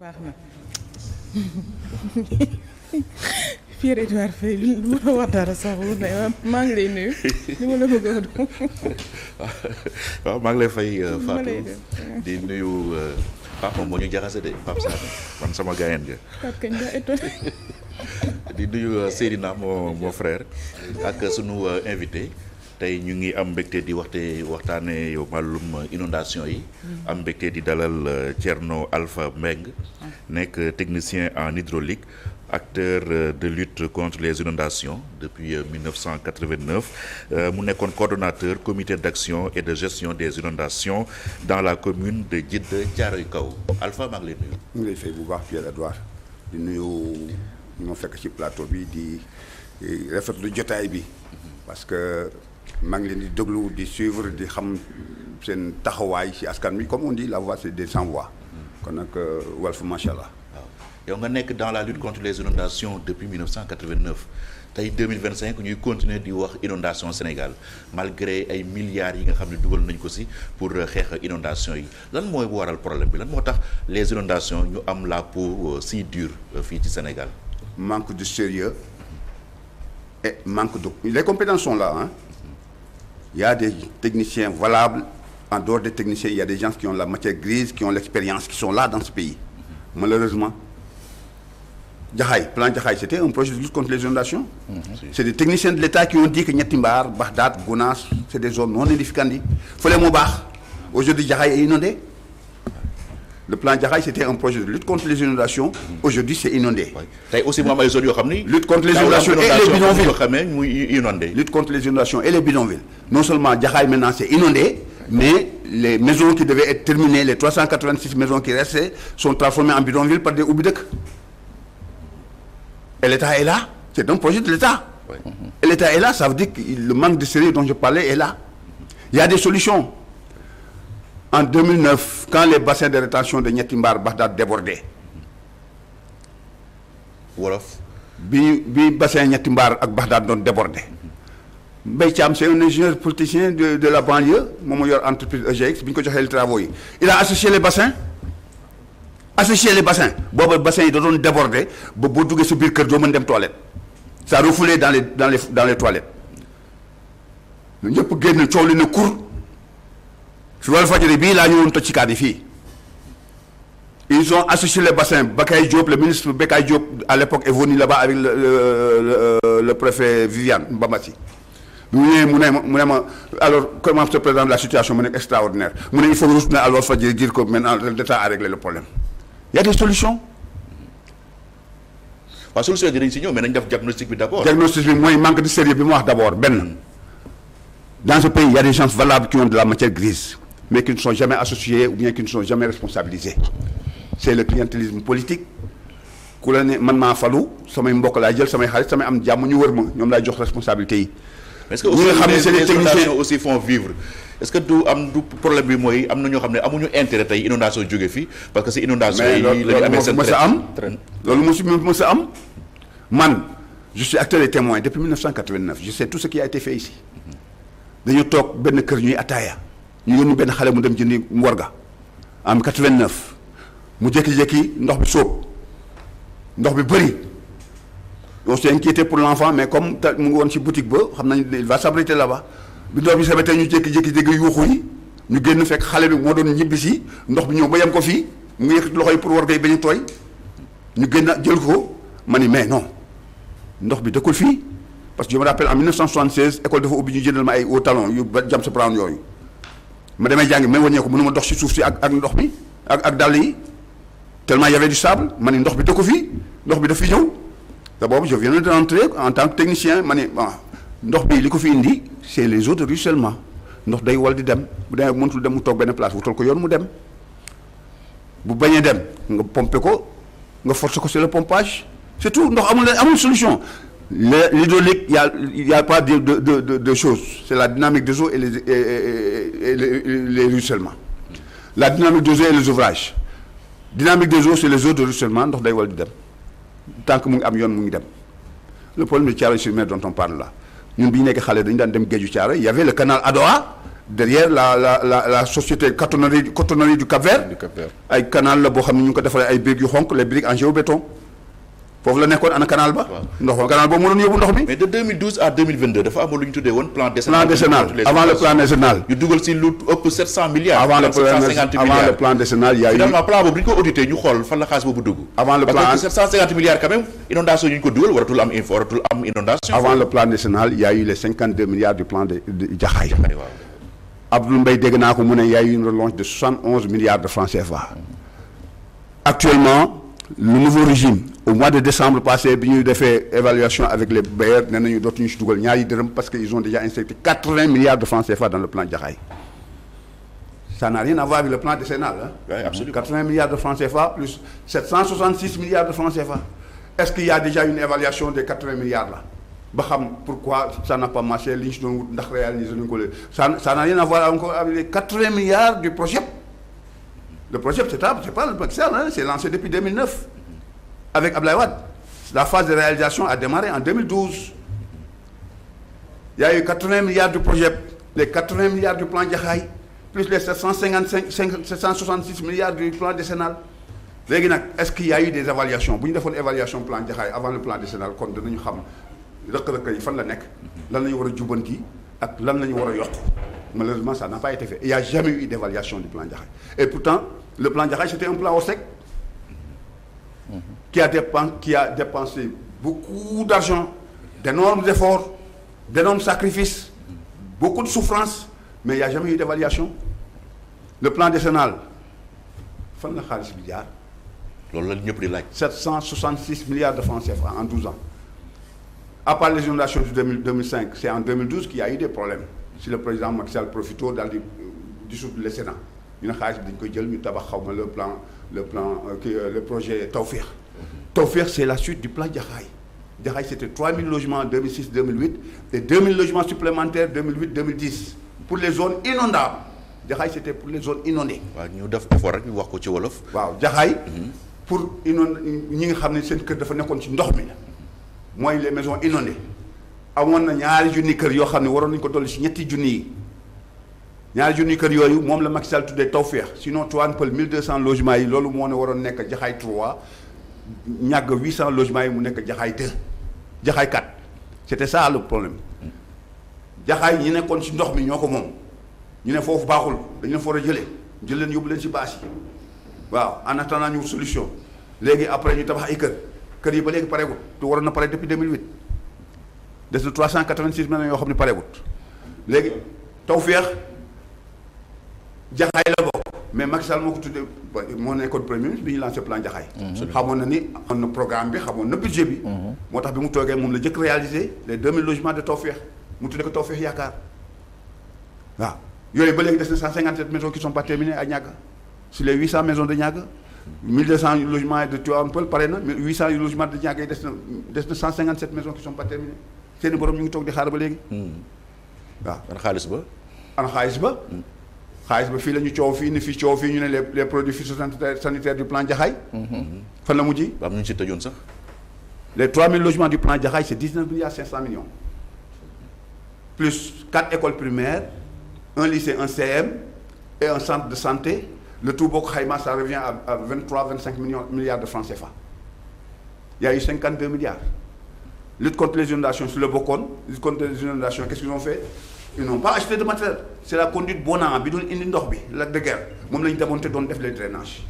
baax na Pierre Edouard Faye lu ma la wax dara sax maa ngi lay nuyu li ma la bëgg a waaw maa ngi lay fay Fatou di nuyu Pape moom moo ñu jaxase de Pape Sané man sama gaayeen nga Pape kañ nga étonné di nuyu Seydina mon frère ak sunu invité tey ñu ngi am mbégte di waxtaanee wàllum inondation yi am mbégte di dalal Thierno Alpha Mbengue nekk technicien en hydraulique acteur de lutte contre les inondations depuis 1989 mu nekkoon coordonnateur comité d'action et de gestion des inondations dans la commune de Djiddah Thiaroye Kaw Alpha maa ngi lay nuyu. ñu ngi lay fay bu baax Pierre Edouard di nuyu ñu ma fekk ci plateau bi di rafetlu jotaay bi parce que maa ngi leen di déglu di suivre di xam seen taxawaay ci askan wi comme on dit la voix c'est des sans voix kon nag Walf macha allah. yow nga nekk dans la lutte contre les inondations depuis 1989 tey 2025 ñuy continuer di wax inondation Sénégal malgré ay milliards yi nga xam ne dugal nañ ko ci pour xeex inondation yi lan mooy waral problème bi lan moo tax les inondations ñu am la peau si dure fii ci Sénégal. Manque de sérieux et manque de les compétences sont là hein. Il y a des techniciens valables en dehors des techniciens il y a des gens qui ont la matière grise qui ont l'expérience qui sont là dans ce pays malheureusement. Jaxaay plan Jaxaay c'était un projet de lutte contre les inondations. C'est des techniciens de l'État qui ont dit que Ñetti Mbaar Baxdaat Gounass c'est des zones non aedificantes fële moo baax aujourd'hui Jaxaay est inondé le plan Jaxaay c'était un projet de lutte contre les inondations aujourd'hui c'est inondé. tey aussi mu am ay zones yoo xam ni. lutte contre les inondations et les bidonvilles yoo xam ne muy inondé. lutte contre les inondations et les bidonvilles non seulement Jaxaay maintenant c'est inondé mais les maisons qui devaient être terminées les 386 maisons qui restaient sont transformées en bidonvilles par des ubbi dëkk. Et l'État est là, c'est un projet de l'État. Ouais. Et l'État est là, ça veut dire que le manque de sérieux dont je parlais est là. Il y a des solutions. En 2009, quand les bassins de rétention de Ñetti Mbaar Baxdaat débordaient. Wolof. bi bassin Ñetti Mbaar ak Baxdaat doon déborder. Mbaye Thiam c'est un ingénieur politicien de la banlieue moom moo yor entreprise EGX bi ñu ko joxee les travaux yi. Il a associé les bassins. booba bassin yi da doon déborder ba boo duggee sa biir kër doo mën dem toilette ça refoulait dans les toilettes ñëpp génn coow li ne kur fi Walfadjri bii laa ñëwoon toj ci kaan yi fii ils ont associé les bassins Bakay Diop le ministre Bakay Diop à l'époque est venu là-bas avec le préfet Viviane Mbamati bi mu ñëwee mu ne ma alors comment se présente la situation mu nekk extraordinaire mu ne il faut retourner à Walfadjri dire que maintenant l'État a réglé le problème. Il y a des solutions. waaw solution dinañ si ñëw mais nañ def diagnostic bi d'abord. diagnostic bi mooy manque de sérieux bi mu wax d'abord benn. Dans ce pays il y a des gens valables qui ont de la matière grise mais qui ne sont jamais associés ou bien qui ne sont jamais responsabilisés. C'est le clientélisme politique ku la ne man maa falu samay mbokk laa jël samay xarit samay am jàmm ñu wër ma ñoom laay jox responsabilité yi. est-ce que aussi les inondations aussi font vivre. est-ce que du problème bi mooy am na ñoo xam ne amuñu intérêt tey inondation jóge fii parce que si inondation yi la ñu amee seen loolu mos a am man je suis acteur et témoin depuis 1989 je sais tout ce qui a été fait ici dañu toog benn kër ñuy ataaya ñu yónni benn xale mu dem jëndi warga en 89 mu jékki-jékki ndox bi sóob ndox bi bëri on s'est inquiété pour l'enfant mais comme mu ngi woon ci boutique ba xam nañ il va s'abriter là-bas bi ndox bi sabetee ñu jékki-jékki dégg yuuxu yi ñu génn fekk xale bi moo doon ñibbisi ndox bi ñëw ba yem ko fii mu ngi yëkkati loxo yi pour war ngay bañ a tooy ñu génn jël ko ma ni mais non ndox bi dëkkul fii parce que je me rappelle en 1976 école dafa ubbi ñu jëndal ma ay hauts talons yu jam sa brown yooyu ma demee jàngi may wàññeeku mënu ma dox ci suuf si ak ndox mi ak dàll yi tellement y avait du sable ma ni ndox bi dëkku fii ndox bi daf fi ñëw te boobu je viens de rentrer en tant que technicien ma ni bon ndox bi li ko fi indi c'est les eaux de ruissellement ndox day wal di dem bu demee mënatul dem mu toog benn place wutal ko yoon mu dem bu bañee dem nga pomper ko nga forcer ko c'est le pompage c'est tout ndox amul solution l'hydraulique il y a pas de choses c'est la dynamique des eaux et les ruissellements la dynamique des eaux et les ouvrages dynamique des eaux c'est les eaux de ruissellement ndox day wal di dem tant que mu ngi am yoon mu ngi dem le problème de Thiaroye-sur-Mer dont on parle là ñun bi ñu nekk xale dañu daan dem géeju Thiaroye il y avait le canal Adowa derrière la société cotonnerie du Cap-Vert. ay canal la boo xam ne ñu ngi ko defaree ay briques yu xonk les briques en géobéton foofu la nekkoon ana canal ba. canal boobu mënoon yóbbu ndox mi. mais de 2012 à 2022 dafa amoon lu ñu tuddee woon plan décennal. avant le plan décennal. ñu dugal si lu ëpp 700 milliards. avant le plan décennal il y a eu. finalement plan boobu bu ñu ko audité ñu xool fan la xaalis boobu dugg. avant le plan parce que 750 milliards quand même inondation yu ñu ko dugal waratul am inondation. avant le plan décennal il y a eu les 52 milliards du plan de Jaxaay. Abdoul Mbaye dégg naa ko mu ne il y a eu une relance de 71 milliards de francs CFA. Actuellement le nouveau régime au mois de décembre passé bi ñuy defee évaluation avec les bailleurs nee nañu dootuñu si dugal ñaari dërëm parce que ils ont déjà injecté 80 milliards de francs CFA dans le plan Jaxaay. Ça n'a rien à voir avec le plan décennal hein. Oui, absolument. 80 milliards de francs CFA plus 766 milliards de francs CFA. Est-ce qu'il y a déjà une évaluation des 80 milliards là ba xam pourquoi ça n'a pas marché li ñu si doon wut ndax réaliser nañu ko léegi ça n'a rien à voir encore avec les 80 milliards du projet. Le projet c'est pas le Macky hein, c'est lancé depuis 2009 avec Abdoulaye Wade. La phase de réalisation a démarré en 2012. Il y a eu 80 milliards du projet, les 80 milliards du plan Jaxaay plus les 766 milliards du plan décennal. Léegi nag est-ce qu'il y a eu des évaluations bu ñu defoon évaluation plan Jaxaay avant le plan décennal kon danañu xam rëq-rëq yi fan la nekk lan la ñu war a jubbanti ak lan la ñu war a yokk. Malheureusement ça n'a pas été fait. Il n'y a jamais eu d'évaluation du plan Jaxaay. Et pourtant le plan Jaxaay c'était un plan au sec qui a dépensé beaucoup d'argent, d'énormes efforts, d'énormes sacrifices, beaucoup de souffrances, mais il n'y a jamais eu d'évaluation. Le plan décennal fan la xaalis bi jaar. loolu la ñëpp di laaj. 766 milliards de francs CFA en 12 ans. À part les inondations de 2005, c'est en 2012 qu'il y a eu des problèmes. Si le président Macky Sall profito daal di dissoudre le Sénat ñu ne xaalis bi dañ koy jël ñu tabax xaw ma le projet Tawfekh. Tawfekh c'est la suite du plan Jaxaay. Jaxaay c'était 3000 logements en 2006-2008 et 2000 logements supplémentaires 2008-2010 pour les zones inondables. Jaxaay c'était pour les zones inondées. waaw ñu def effort rek ñu wax ko ci wolof. waaw Jaxaay pour ñi nga xam ne seen kër dafa nekkoon ci ndox mi la mooy les maisons inondées. amoon na ñaari junni kër yoo xam ne waroon nañu ko dolli si ñetti junni yi ñaari junni kër yooyu moom la Macky Sall tuddee Tawfekh sinon Tivaouane Peulh 1200 logements yi loolu moo ne waroon nekk Jaxaay 3 ñàgg 800 logements yi mu nekk Jaxaay 2 Jaxaay 4 c'était ça le problème Jaxaay ñi nekkoon si ndox mi ñoo ko moom ñu ne foofu baaxul dañu leen fa war a jël leen yóbbu leen si bâche yi waaw en attendant ñu solution léegi après ñu tabax ay kër yi ba léegi pareegul te waroon na pare depuis 2008. des na 386 millions yoo xam ne pareegut léegi Tawfekh Jaxaay la bokk mais Macky Sall moo ko tuddee moo nekkoon premier ministre bi ñu lancé plan Jaxaay. xamoon na ni amoon na programme bi xamoon na budget bi. moo tax bi mu toogee moom la jëkk réaliser les 2000 logements de Tawfekh mu tuddee ko Tawfekh Yaakaar waaw yooyu ba léegi des na 157 maisons qui sont pas terminées à Niaga sur les 800 maisons de Niaga 1200 logements de Tivaouane Peulh pare na 800 logements de Niaga yi des na 157 maisons qui sont pas terminées. seeni borom ñu ngi toog di xaar ba léegi. waaw ana xaalis ba. xaalis ba fii la ñu coow fii ni fii coow fii ñu ne les produits phytosanitaires du plan Jaxaay. fan la mujj. am nañu si tëjoon sax. les 3000 logements du plan Jaxaay c'est 19 milliards 500 millions. plus 4 écoles primaires un lycée un CM et un centre de santé le tout boo ko xayma ça revient à 23-25 milliards de francs CFA. Il y a eu 52 milliards. Lutte contre les inondations sur le bokkoon lutte contre les inondations qu'est-ce qu'ils ont fait ils n'ont pas acheté de matériel c'est la conduite Bonan bi doon indi ndox bi lac de Guiers moom la ñu demoon te doon def les drainages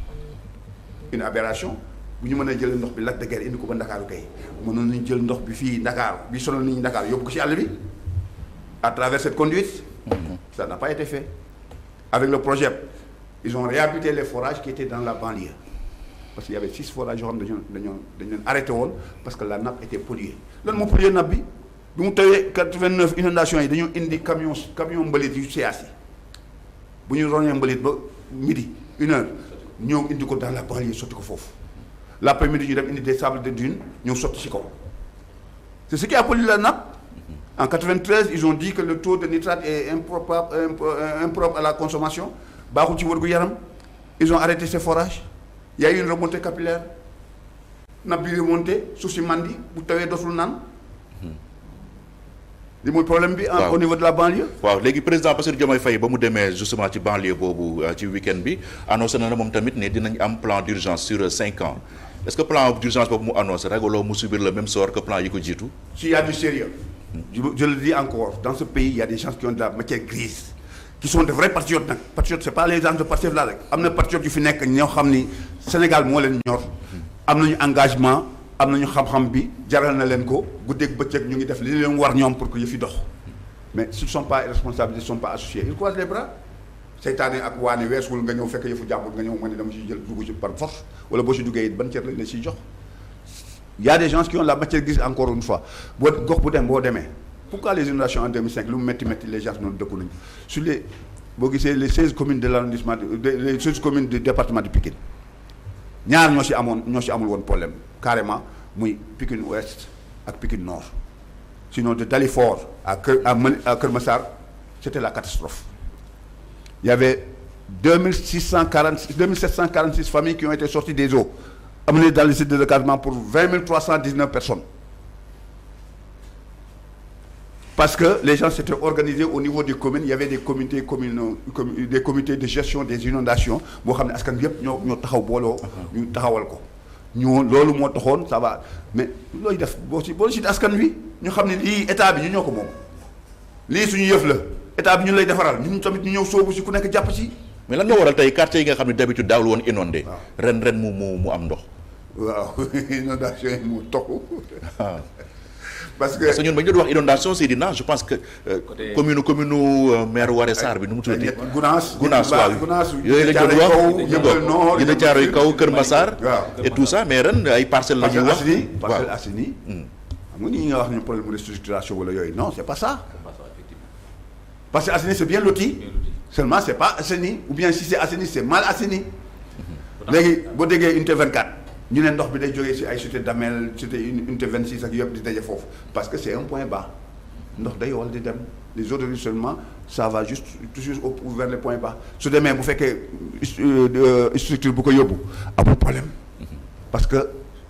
une aberration bu ñu mën a jël ndox bi lac de Guiers indi ko ba Ndakaaru kay mënoon nañu jël ndox bi fii Dakar bi sonal nañu Dakar yóbbu ko ci àll bi à travers cette conduite ça n'a pas été fait avec le projet ils ont réhabilité les forages qui étaient dans la banlieue parce qu'il y avait 6 forages yoo xam ne dañu leen arrêté woon parce que la nappe était polluée lan moo pollué nappe bi mu tawee 89 inondations yi dañoo indi camion mbalit yu CAC bu ñu ronee mbalit ba midi 1h ñëw indi ko dans la banlieue sotti ko foofu l'après-midi ñu dem indi des sables de dune ñëw sotti ci kaw c'est ce qui a pollué la nappe en 93 ils ont dit que le taux de nitrate est impropre à la consommation baaxul ci wërgu yaram ils ont arrêté ces forages il y a eu une remontée capillaire nappe bi remonté suuf si mandi bu tawee dootul naan li mooy problème bi. au niveau de la banlieue. waaw léegi président Bassirou Diomaye Faye ba mu demee justement ci banlieue boobu ci week-end bi annoncé na moom tamit ne dinañ am plan d'urgence sur 5 ans est-ce que plan d'urgence boobu mu annoncé ragaloo mu subir le même sort que plan yi ko jiitu. s'il y a du sérieux je le dis encore dans ce pays il y a des gens qui ont de la matière grise qui sont de vrais patriotes nag patriotes c'est pas les gens de Pastef là rek am na patriotes yu fi nekk ñoo xam ni Sénégal moo leen ñor am nañu engagement am nañu xam-xam bi jaral na leen ko guddeeg bëccëg ñu ngi def li leen war ñoom pour que yëf yi dox mais s'ils ne sont pas responsables ils ne sont pas associés ils croisent les bras seytaane ak waane weesuwul nga ñëw fekk yëfu jàmbur nga ñëw nga ne dama ciy jël dugg ci par force wala boo si duggee it ban cër lañ la siy jox. Il y a des gens qui ont la matière grise encore une fois boo gox bu dem boo demee pourquoi les inondations en 2005 lu mu métti les gens noonu dëkku nañu sur les boo gisee les 16 communes de l'arrondissement les 16 communes du département de Pikine ñaar ñoo si amul woon problème carrément muy Pikine Ouest ak Pikine Nord sinon de Dalifort à Keur Massar c'était la catastrophe il y avait 2746 familles qui ont été sorties des eaux amenées dans les sites de recasement pour 20 319 personnes parce que les gens s'étaient organisés au niveau des communes il y avait des comités communaux des comités de gestion des inondations boo xam ne askan bi yëpp ñoo taxaw booloo ñu taxawal ko loolu moo taxoon ça va mais looy def boo si askan wi ñu xam ne lii état bi ñu ñoo ko moom lii suñu yëf la état bi ñu lay defaral ñun tamit ñu ñëw soobu si ku nekk jàpp si. mais lan moo waral tey quartier yi nga xam ne d'habitude daawul woon inondé. ren mu am ndox. waaw inondation yi mu toxu. parce que ñun ba ñu doon wax inondation Seydina je pense que. commune maire Waré Sarr bi nu mu tuddati. Gunaas waaw yooyu la ñu wax Djiddah Thiaroye Kaw Kër Massar. et tout ça mais ren ay parcelles la ñuy wax. Parcelles Assainies. xam nga ni nga wax ñu problème de restructuration wala yooyu non c'est pas ça. Parcelles Assainies c'est bien loti. seulement c'est pas assaini ou bien si c'est assaini c'est mal assaini. léegi boo déggee unité 24. ñu ne ndox bi day jógee ci ay cité Damel cité unité 26 ak yëpp di daje foofu parce que c'est un point bas ndox day wal di dem les eaux de ruissellement ça va juste toujours vers les points bas su demee bu fekkee structure bu ko yóbbu amul problème parce que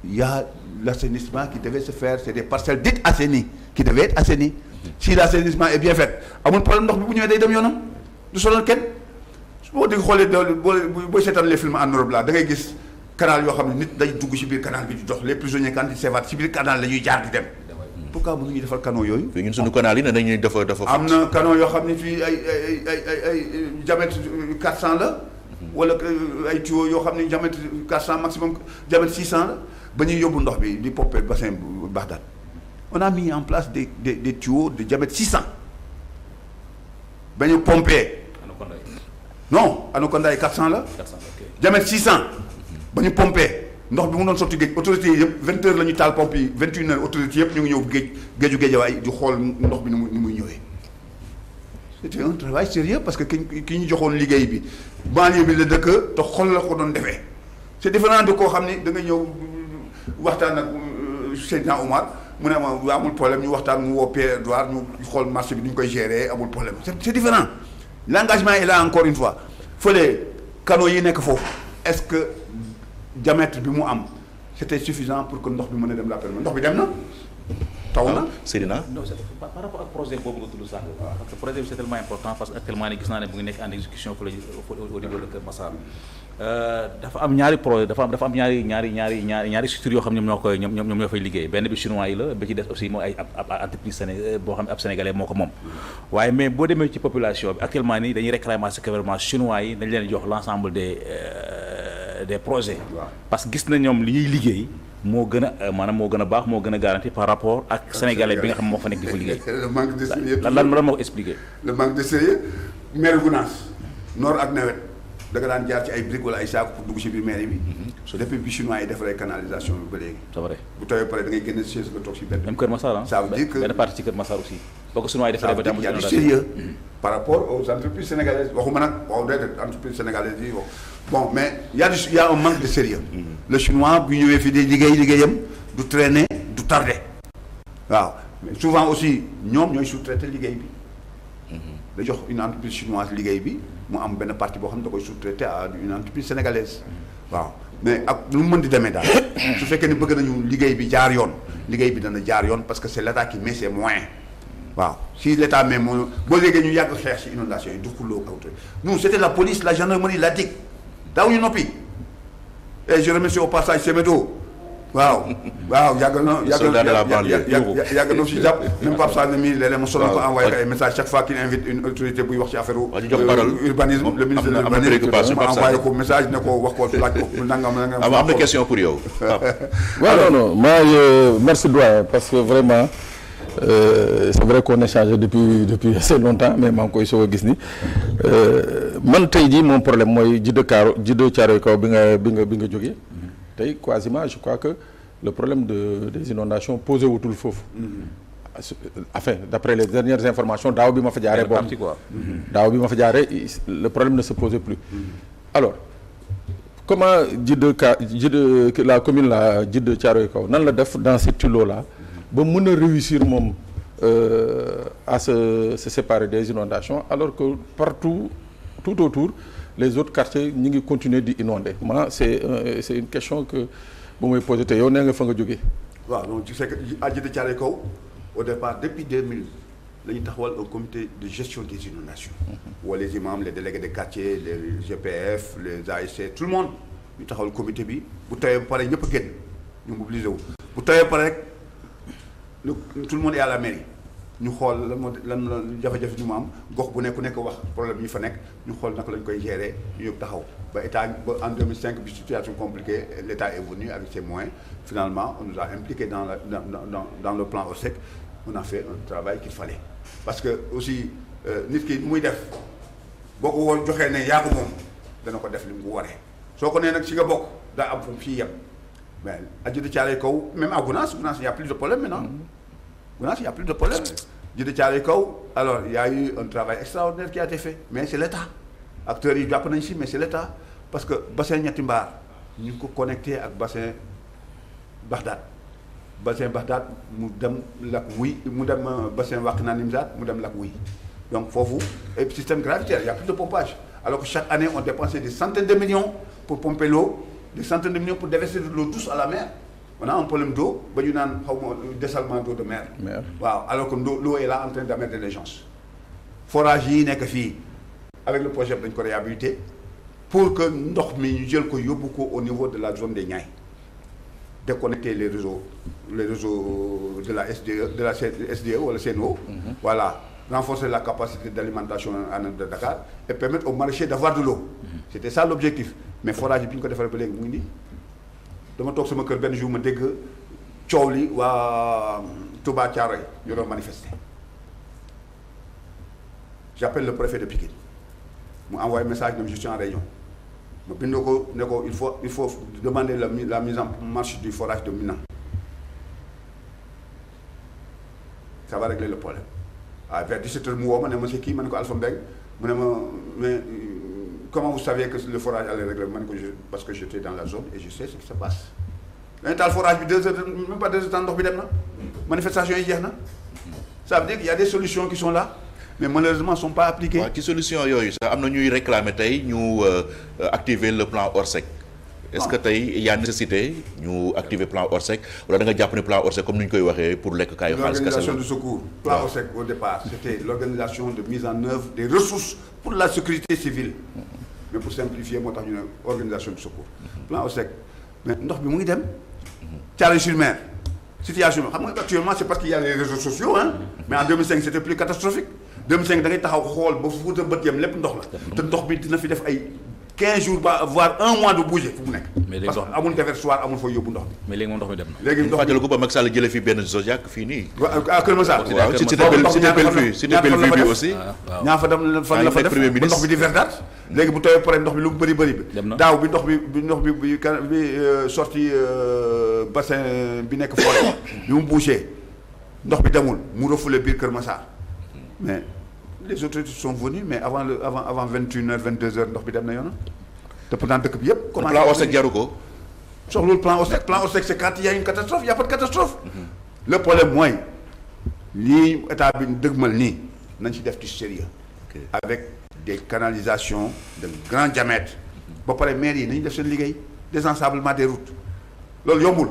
y a l'assainissement qui devait se faire c'est des parcelles dites assainies qui devaient être assainies si l'assainissement est bien fait amul problème ndox bi bu ñëwee day dem yoonam du sonal kenn boo di xoolee booy seetaan les films en Europe là da ngay gis canal yoo xam ne nit day dugg ci biir canal bi di dox les prisonniers quand ils s'évadent ci biir canal la ñuy jaar di dem. pourquoi mënuñu defal canaux yooyu. fii ñun suñu canal yi ne dañuy dafa. am na canaux yoo xam ne fii ay diamètre 400 la. wala ay tuyaux yoo xam ne diamètre 400 maximum diamètre 600 la ba ñuy yóbbu ndox bi di pomper bassin Bagdad. on a mis en place des tuyaux de diamètre 600 ba ñu pomper. non Anaconda ay 400 la. 400 ok diamètre 600. ba ñu pompé ndox bi mu doon sotti géej autorités yi yëpp 20 heures la ñu taal pompe yi 21 heures autorités yëpp ñu ngi ñëw géeju Géejawaay di xool ndox bi ni muy ñëwee. c'était un travail sérieux parce que ki ñu joxoon liggéey bi banlieue bi la dëkk te xol la ko doon defee c'est différent de koo xam ni da nga ñëw waxtaan ak Seydina Omar mu ne ma amul problème ñu waxtaan mu woo Pierre Edouard ñu xool marché bi ni ñu koy gérer amul problème c'est différent l'engagement est là encore une fois fële canaux yi nekk foofu est-ce que diamètre bi mu am c'était suffisant pour que ndox bi mën a dem la permettre ndox bi dem na taw na. Seydina. non par rapport ak projet boobu nga tudd sànq. parce que projet bi c'est tellement important parce que actuellement nii gis naa ne mu ngi nekk en exécution au niveau de Kër Massar. dafa am ñaari projet dafa am ñaari structures yoo xam ne ñoom ñoo fay liggéey benn bi chinois yi la ba ci des aussi mooy ay ab entreprise boo xam ne ab sénégalais moo ko moom. waaye mais boo demee ci population bi actuellement nii dañuy réclamer à ce que vraiment chinois yi dañ leen jox l'ensemble des projets. parce que gis na ñoom li ñuy liggéey moo gën a maanaam moo gën a baax moo gën a garanti par rapport ak sénégalais bi nga xam moo fa nekk di fa liggéey. le manque de sérieux lan moo ko expliqué. le manque de sérieux maire Gounass noor ak nawet da nga daan jaar ci ay briques wala ay saako pour dugg ci biir mairie bi. depuis bi chinois yi defaree canalisation bi ba léegi. c'est vrai bu tawee pare da ngay génn chaise nga toog ci benn. même Kër Massar ah. ça veut dire que benn partie ci Kër Massar aussi. boo ko chinois yi defaree ba tey amul y a du sérieux par rapport aux entreprises sénégalaises waxuma nag waaw déedéet entreprises sénégalaises yi bon mais y a un manque de sérieux le chinois bu ñëwee fii di liggéeyam du traîner du tarder waaw mais souvent aussi ñoom ñooy sous-traiter liggéey bi da jox une entreprise chinoise liggéey bi mu am benn partie boo xam ne da koy sous-traiter à une entreprise sénégalaise waaw mais ak lu mu mën di demee daal su fekkee ne bëgg nañu liggéey bi jaar yoon liggéey bi dana jaar yoon parce que c'est l'État qui met ses moyens waaw si l'état même moo boo léegi ñu yàgg xeex si inondation yi du xuloo ak autorité nous c'était la police la gendarmerie la DIC daaw ñu noppi et je remercie au passage Semedo waaw yàgg na yàgg na si jàpp même Pape Sané mi léeg-léeg ma sonal ko envoyé ay message chaque fois qu'il invite une autorité buy wax ci affaire urbanisme le ministre de l'urbanisme ma envoyé ko message ne ko wax ko laaj ko nangam am na question pour yow waaw non moi merci doyen parce que vraiment c'est vrai qu'on échange depuis assez longtemps mais maa ngi koy soog a gis ni man tey jii mon problème mooy Djiddah Thiaroye Kaw bi nga jógee tey quasiment je crois que le problème des inondations posé wutul foofu enfin d'après les dernières informations daaw bi ma fa jaaree bon daaw bi ma fa jaaree le problème ne se posait plus alors comment la commune là Djiddah Thiaroye Kaw nan la def dans cet îlot là ba mën a réussir moom à se séparer des inondations alors que partout tout autour les autres quartiers ñi ngi continuer di inonder moi c'est une question que bu may posé te yow nee nga fa nga jógee. waaw donc tu sais que à Djiddah Thiaroye Kaw au départ depuis 2000 la ñu taxawal un comité de gestion des inondations. où les imams les délégués de quartier les GPF les ASC tout le monde ñu taxawal comité bi bu tawee ba pare ñëpp a génn ñu mobiliser wu bu tawee ba pare rek tout le monde est à la mairie. ñu xool lan jafe-jafe ñu mu am gox bu nekk wax problème yi fa nekk ñu xool naka lañ koy gérer ñu yëpp taxaw ba état ba en 2005 bi situation compliquée l'état est venu avec ses moyens finalement on nous a impliqué dans le plan ORSEC on a fait un travail qu'il fallait parce que aussi nit ki muy def boo ko woon joxee ne yaa ko moom dana ko def li mu ko waree soo ko nee nag si nga bokk daa am fu mu fii yem mais à Djiddah Thiaroye Kaw même à Gounass il y a plus de problème maintenant Gounass il y a plus de problème Djiddah Thiaroye Kaw alors il y a eu un travail extraordinaire qui a été fait mais c'est l'État acteurs yi jàpp nañ si mais c'est l'État parce que bassin Ñetti Mbaar ñu ngi ko connecté ak bassin Bagdad mu dem Lac Ouy mu dem bassin Wakhinane Nimzatt mu dem Lac Ouy donc foofu et système gravitaire il y a plus de pompage alors que chaque année on dépensait des centaines de millions pour pomper l'eau des centaines de millions pour déverser de l'eau douce à la mer. On a un problème d'eau ba ñu naan xaw ma dessalement d'eau de mer. waaw alors que l'eau est là en train d'amener les gens forage yi nekk fii avec le projet dañ ko réhabiliter pour que ndox mi ñu jël ko yóbbu ko au niveau de la zone des Niayes déconnecter les réseaux de la SDE wala CNO. Voilà renforcer la capacité d'alimentation de Dakar et permettre aux maraîchers d'avoir de l'eau. C'était ça l'objectif mais forage bi ñu ko defaree ba léegi mu ngi nii. dama toog sama kër benn jour ma dégg coow li waa Touba Thiaroye ñu doon manifester j'appelle le préfet de Pikine mu envoyé message même je suis en réunion ma bindoo ko ne ko il faut demander la mise en marche du forage de Mina ça va régler le problème vers 17h mu woo ma ne ma c'est kii ma ne ko Alpha Mbengue mu ne ma mais comment vous saviez que le forage allait régler ma ne ko parce que j'étais dans la zone et je sais ce qui se passe dañu taal forage bi 2 heures même pas 2 heures temps ndox bi dem na manifestation yi jeex na ça veut dire qu'il y a des solutions qui sont là mais malheureusement sont pas appliquées. waaw ci solution yooyu sax am na ñuy réclamer tey ñu activer le plan ORSEC. est-ce que tey il y a nécessité ñu activer plan ORSEC wala da nga jàpp ne plan ORSEC comme ni ñu koy waxee pour lekk kaayu xaalis kese la. L'organisation de secours plan ORSEC au départ c'était l'organisation de mise en œuvre des ressources pour la sécurité civile mais pour simplifier moo tax ñu ne organisation de secours plan ORSEC mais ndox bi mu ngi dem Thiaroye-sur-Mer situation bi xam nga actuellement c'est parce qu'il y a les réseaux sociaux hein mais en 2005 c'était plus catastrophique 2005 da ngay taxaw xool ba fu bët yam lépp ndox la te ndox bi dina fi def ay 15 jours ba voire un mois de bouger fu mu nekk. parce que amul déversoir amul fa yóbbu ndox bi. mais léegi moom ndox mi dem na. léegi ndox fàttali ko ba Macky Sall jëlee fii benn Zodiac fii nii. waaw Kër Massar. waaw ci Cité Bellevue bi aussi. ñaa fa dem fan la fa def ba ndox bi di verdâtre léegi bu tawee pare ndox bi lu mu bëri bi. daaw bi ndox bi sorti bassin bi nekk forêt bi mu bouché ndox bi demul mu refoulé biir Kër Massar mais les autorités sont venues mais avant 21h 22h ndox bi dem na yoon te pourtant dëkk bi yëpp. comment plan ORSEC jaru ko. soxlul plan ORSEC c'est quand il y a une catastrophe il y a pas de catastrophe. Le problème mooy lii état bi dëgmal nii nañ ci def ci sérieux avec des canalisations de grand diamètre. ba pare maire yi nañu def seen liggéey désensablement des routes loolu yombul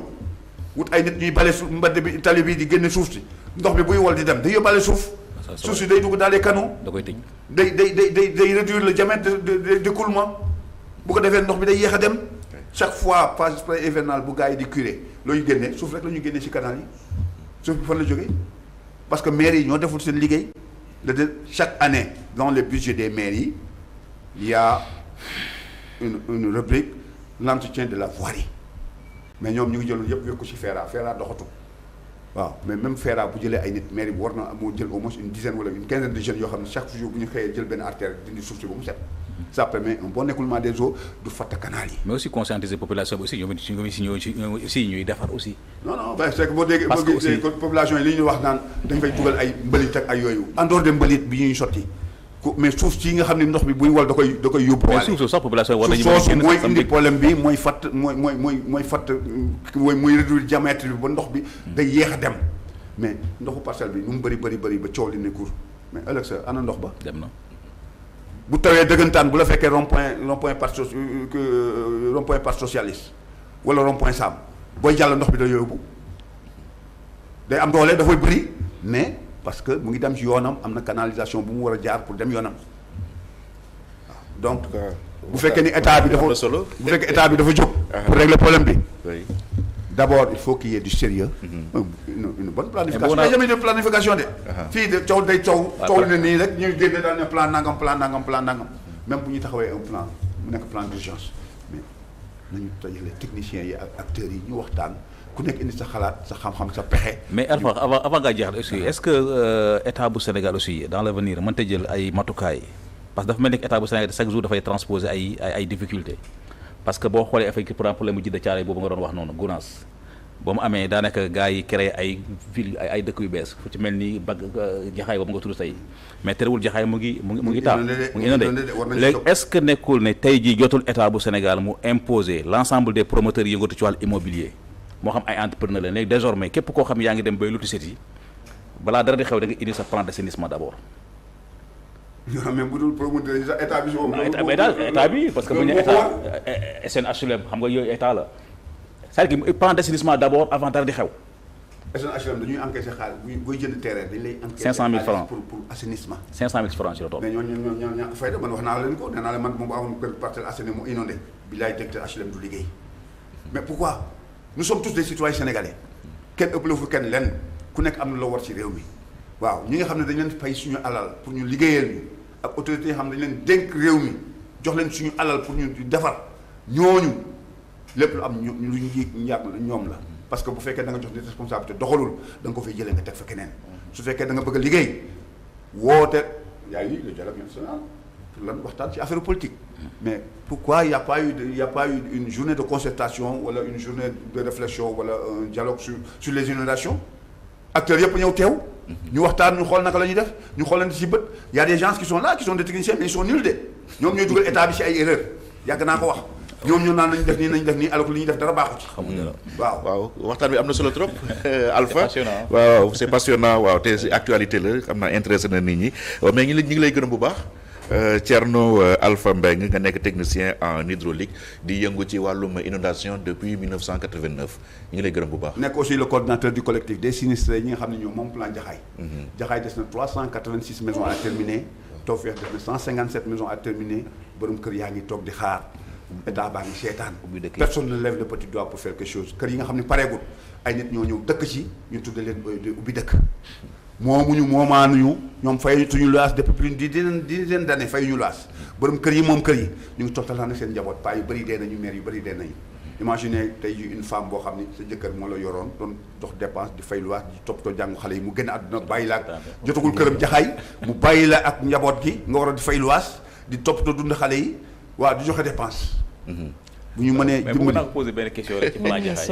wut ay nit ñuy bale mbedd bi tali bi di génne suuf si ndox bi buy wol di dem day yóbbaale suuf. suuf si day dugg dans les canaux. da koy tëj. day réduire le diamètre d'écoulement bu ko defee ndox bi day yéex a dem. chaque fois phase hivernale bu gars yi di curé looy génne suuf rek la ñu génne ci canal yi suuf bi fan la jógee parce que maires yi ñoo deful seen liggéey chaque année dans le budget des maires yi il y a une rubrique l'entretien de la voirie mais ñoom ñu ngi jëloon yëpp yokku ci FERA doxatu waaw mais même FERA bu jëlee ay nit maire bi war na moo jël au moins une dizaine wala une quinzaine de jeunes yoo xam ne chaque jour bu ñu xëyee jël benn artère dindi suuf si ba mu set. ça permet un bon écoulement des eaux du fatt canal yi. mais aussi conscientiser population bi aussi ñoom aussi ñuy defar aussi. non c'est que boo déggee population yi li ñuy wax naan dañ fay dugal ay mbalit ak ay yooyu en dehors de mbalit bi ñuy sotti mais suuf si nga xam ne ndox bi buy wal da koy yóbbu. mais suuf sax population war nañu suuf soosu mooy indi problème bi mooy fatt mooy réduire diamètre bi ba ndox bi day yéex a dem mais ndoxu parcelle bi nu mu bëri ba coow li ne cour mais ëllëg sa ana ndox ba. dem na. bu tawee dëggantaan bu la fekkee rond point parti socialiste wala rond point Sam booy jàll ndox bi da yóbbu day am doole dafay bëri mais parce que mu ngi dem ci yoonam am na canalisation bu mu war a jaar pour dem yoonam waaw donc bu fekkee ni état bi dafa jóg pour régler problème bi d'abord il faut qu'il y ait du sérieux une bonne planification mais jamais de planification de fii de coow ne nii rek ñuy génne daal ne plan nangam même bu ñu taxawee un plan mu nekk plan d'urgence mais nañu tojale techniciens yi ak acteurs yi ñu waxtaan ku nekk indi sa xalaat sa xam-xam sa pexe. mais avant ngaa jeexal aussi est-ce que état bu Sénégal aussi dans l'avenir mënta jël ay matukaay parce que dafa mel ni état bu Sénégal chaque jour dafay transposer ay difficultés parce que boo xoolee effectivement problème mu Djiddah Thiaroye boobu nga doon wax noonu Gounass ba mu amee daanaka gars yi créé ay ville ay dëkk yu bees fu ci mel ni Jaxaay boobu nga tudd tey mais terewul Jaxaay mu ngi taa mu ngi inondé léegi est-ce que nekkul ne tey jii jotul état bu Sénégal mu imposer l'ensemble des promoteurs yi yëngatu ci wàllu immobilier moo xam ay entrepreneur la léegi désormais képp koo xam yaa ngi dem bay luti set yi balaa dara di xew da nga indi sa plan d'assainissement d'abord. non mais bu dul promoteur yi sax état bi si boobu. état bi parce que bu ñu état SNHLM xam nga yooyu état la c'est-à-dire que plan d'assainissement d'abord avant dara di xew. SNHLM dañuy encaisser xaalis buy jënd terrain dañ lay. 500 000 francs pour assainissement. 500 000 francs ci la toll. mais ñooñu ñàkk fayda man wax naa leen ko nee naa la man moom amoon kër parcelle assaini mu inondé bilaay directeur HLM du liggéey mais pourquoi nous sommes tous des citoyens sénégalais kenn ëppale fu kenn lenn ku nekk am na loo war ci réew mi waaw ñi nga xam ne dañ leen fay suñu alal pour ñu liggéeyal ñu ak autorités yi xam ne dañ leen dénk réew mi jox leen suñu alal pour ñu defar ñooñu lépp lu am lu ñu yàgg ñoom la parce que bu fekkee da nga jox nit responsabilité doxalul da nga ko fay jëlee nga teg fa keneen su fekkee da nga bëgg a liggéey woote yaa ngi le dialogue national pour lan waxtaan ci affaire politique mais pourquoi il y a pas eu une journée de concertation wala une journée de réflexion wala un dialogue sur les inondations acteurs yëpp ñëw teew ñu waxtaan ñu xool naka la ñuy def ñu xoolante ci bët y a des gens qui sont là qui sont des techniciens mais ils sont nuls de ñoom ñooy dugal état bi ci ay erreurs yàgg naa ko wax ñoom ñu naan nañ def nii alors que li ñuy def dara baaxu ci. waaw waxtaan bi am na solo trop. Alpha waaw c'est passionnant waaw te actualité la xam naa intéressé na nit ñi mais ñu ngi lay gërëm bu baax. Thierno Alpha Mbengue nga nekk technicien en hydraulique di yëngu ci wàllum inondation depuis 1989 ñu ngi lay gërëm bu baax. nekk aussi le coordinateur du collectif des sinistrés ñi nga xam ne ñoom moom plan Jaxaay. Jaxaay des na 386 maisons à terminer. Tawfekh des na 157 maisons à terminer borom kër yaa ngi toog di xaar état baa ngi seetaan. personne ne lève le petit doigt pour faire quelque chose kër yi nga xam ne pareegul ay nit ñoo ñëw dëkk ci ñu tudde leen ubbi dëkk. moomaanuñu ñoom fayuñu luwaas depuis plus d'une dizaine d'années fayuñu luwaas borom kër yi moom kër yi ñu ngi toxtalaan seen njaboot paa yu bëri dee nañu mère yu bëri dee nañu imaginez tey jii une femme boo xam ni sa jëkkër moo la yoroon doon dox dépense di fay luwaas di toppatoo jàngu xale yi mu gën a àdduna bàyyi la ak jotagul këram Jaxaay mu bàyyi la ak njaboot gi nga war a di fay luwaas di toppatoo dund xale yi waaw di joxe dépense bu ñu mënee mais bëgg naa ko poser benn question rek ci plan Jaxaay